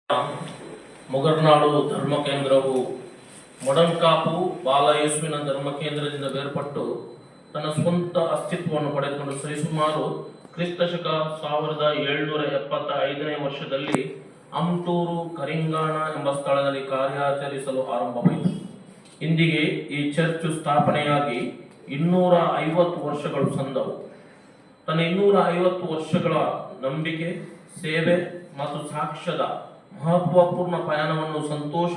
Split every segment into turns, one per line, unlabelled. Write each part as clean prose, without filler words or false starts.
ಮೊಗರ್ನಾಡು ಧರ್ಮ ಕೇಂದ್ರವು ಮೊಡನ್ಕಾಪು ಬಾಲಯೇಸುವಿನ ಧರ್ಮ ಕೇಂದ್ರದಿಂದ ಬೇರ್ಪಟ್ಟು ತನ್ನ ಸ್ವಂತ ಅಸ್ತಿತ್ವವನ್ನು ಪಡೆದುಕೊಂಡು ಸರಿಸುಮಾರು ಕ್ರಿಸ್ತಶಕ 1775ನೇ ವರ್ಷದಲ್ಲಿ ಅಮ್ಟೂರು ಕರಿಂಗಾಣ ಎಂಬ ಸ್ಥಳದಲ್ಲಿ ಕಾರ್ಯಾಚರಿಸಲು ಆರಂಭವಾಯಿತು. ಇಂದಿಗೆ ಈ ಚರ್ಚು ಸ್ಥಾಪನೆಯಾಗಿ 250 ವರ್ಷಗಳು ಸಂದವು. ತನ್ನ 250 ವರ್ಷಗಳ ನಂಬಿಕೆ, ಸೇವೆ ಮತ್ತು ಸಾಕ್ಷ್ಯದ ಮಹತ್ವಪೂರ್ಣ ಪಯಣವನ್ನು ಸಂತೋಷ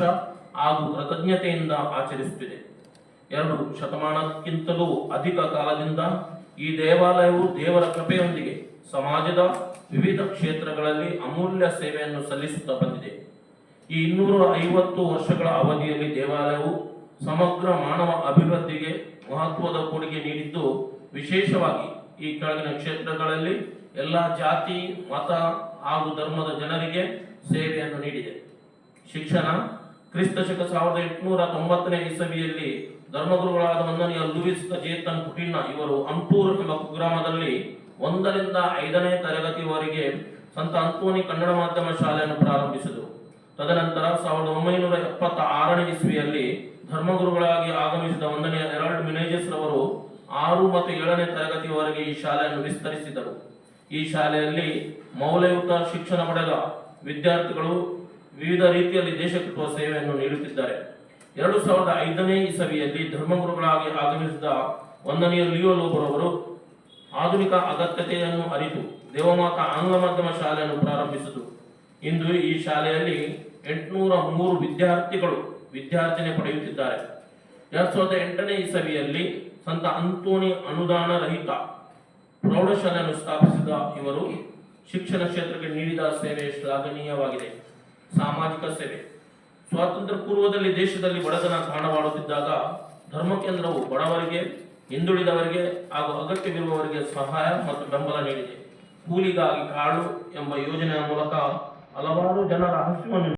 ಹಾಗೂ ಕೃತಜ್ಞತೆಯಿಂದ ಆಚರಿಸುತ್ತಿದೆ. 2 ಶತಮಾನಕ್ಕಿಂತಲೂ ಅಧಿಕ ಕಾಲದಿಂದ ಈ ದೇವಾಲಯವು ದೇವರ ಕೃಪೆಯೊಂದಿಗೆ ಸಮಾಜದ ವಿವಿಧ ಕ್ಷೇತ್ರಗಳಲ್ಲಿ ಅಮೂಲ್ಯ ಸೇವೆಯನ್ನು ಸಲ್ಲಿಸುತ್ತಾ ಬಂದಿದೆ. ಈ 250 ವರ್ಷಗಳ ಅವಧಿಯಲ್ಲಿ ದೇವಾಲಯವು ಸಮಗ್ರ ಮಾನವ ಅಭಿವೃದ್ಧಿಗೆ ಮಹತ್ವದ ಕೊಡುಗೆ ನೀಡಿದ್ದು, ವಿಶೇಷವಾಗಿ ಈ ಕೆಳಗಿನ ಕ್ಷೇತ್ರಗಳಲ್ಲಿ ಎಲ್ಲ ಜಾತಿ, ಮತ ಹಾಗೂ ಧರ್ಮದ ಜನರಿಗೆ ಸೇವೆಯನ್ನು ನೀಡಿದೆ. ಶಿಕ್ಷಣ. ಕ್ರಿಸ್ತಶಕ 1890ನೇ ಇಸವಿಯಲ್ಲಿ ಧರ್ಮಗುರುಗಳಾದ 1ನೇ ಲೂಯಿಸ್ ಜೇತನ್ ಪುಟಿನ್ನ ಇವರು ಅಮ್ಟೂರು ಎಂಬ ಕುಗ್ರಾಮದಲ್ಲಿ 1ರಿಂದ 5ನೇ ತರಗತಿಯವರೆಗೆ ಸಂತ ಅಂತೋನಿ ಕನ್ನಡ ಮಾಧ್ಯಮ ಶಾಲೆಯನ್ನು ಪ್ರಾರಂಭಿಸಿದರು. ತದನಂತರ 1976ನೇ ಇಸ್ವಿಯಲ್ಲಿ ಧರ್ಮಗುರುಗಳಾಗಿ ಆಗಮಿಸಿದ 1ನೇ ಹೆರಾಲ್ಡ್ ಮಿನೇಜಸ್ ರವರು 6 ಮತ್ತು 7ನೇ ತರಗತಿಯವರೆಗೆ ಈ ಶಾಲೆಯನ್ನು ವಿಸ್ತರಿಸಿದರು. ಈ ಶಾಲೆಯಲ್ಲಿ ಮೌಲ್ಯಯುತ ಶಿಕ್ಷಣ ಪಡೆದ ವಿದ್ಯಾರ್ಥಿಗಳು ವಿವಿಧ ರೀತಿಯಲ್ಲಿ ದೇಶ ಕಟ್ಟುವ ಸೇವೆಯನ್ನು ನೀಡುತ್ತಿದ್ದಾರೆ. 2005ನೇ ಇಸವಿಯಲ್ಲಿ ಧರ್ಮಗುರುಗಳಾಗಿ ಆಗಮಿಸಿದ 1ನೇ ಲಿಯೋ ಲೋಬರವರು ಆಧುನಿಕ ಅಗತ್ಯತೆಯನ್ನು ಅರಿತು ದೇವಮಾತಾ ಆಂಗ್ಲ ಮಾಧ್ಯಮ ಶಾಲೆಯನ್ನು ಪ್ರಾರಂಭಿಸಿದರು. ಇಂದು ಈ ಶಾಲೆಯಲ್ಲಿ 803 ವಿದ್ಯಾರ್ಥಿಗಳು ವಿದ್ಯಾರ್ಜನೆ ಪಡೆಯುತ್ತಿದ್ದಾರೆ. 2008ನೇ ಇಸವಿಯಲ್ಲಿ ಸಂತ ಅಂತೋನಿ ಅನುದಾನ ರಹಿತ ಪ್ರೌಢಶಾಲೆಯನ್ನು ಸ್ಥಾಪಿಸಿದ ಇವರು ಶಿಕ್ಷಣ ಕ್ಷೇತ್ರಕ್ಕೆ ನೀಡಿದ ಸೇವೆ ಶ್ಲಾಘನೀಯವಾಗಿದೆ. ಸಾಮಾಜಿಕ ಸೇವೆ. ಸ್ವಾತಂತ್ರ್ಯ ಪೂರ್ವದಲ್ಲಿ ದೇಶದಲ್ಲಿ ಬಡತನ ಕಾಣವಾಡುತ್ತಿದ್ದಾಗ ಧರ್ಮ ಕೇಂದ್ರವು ಬಡವರಿಗೆ, ಹಿಂದುಳಿದವರಿಗೆ ಹಾಗೂ ಅಗತ್ಯವಿರುವವರಿಗೆ ಸಹಾಯ ಮತ್ತು ಬೆಂಬಲ ನೀಡಿದೆ. ಕೂಲಿಗಾಗಿ ಕಾಳು ಎಂಬ ಯೋಜನೆಯ ಮೂಲಕ ಹಲವಾರು ಜನರ ಹಸಿವನ್ನು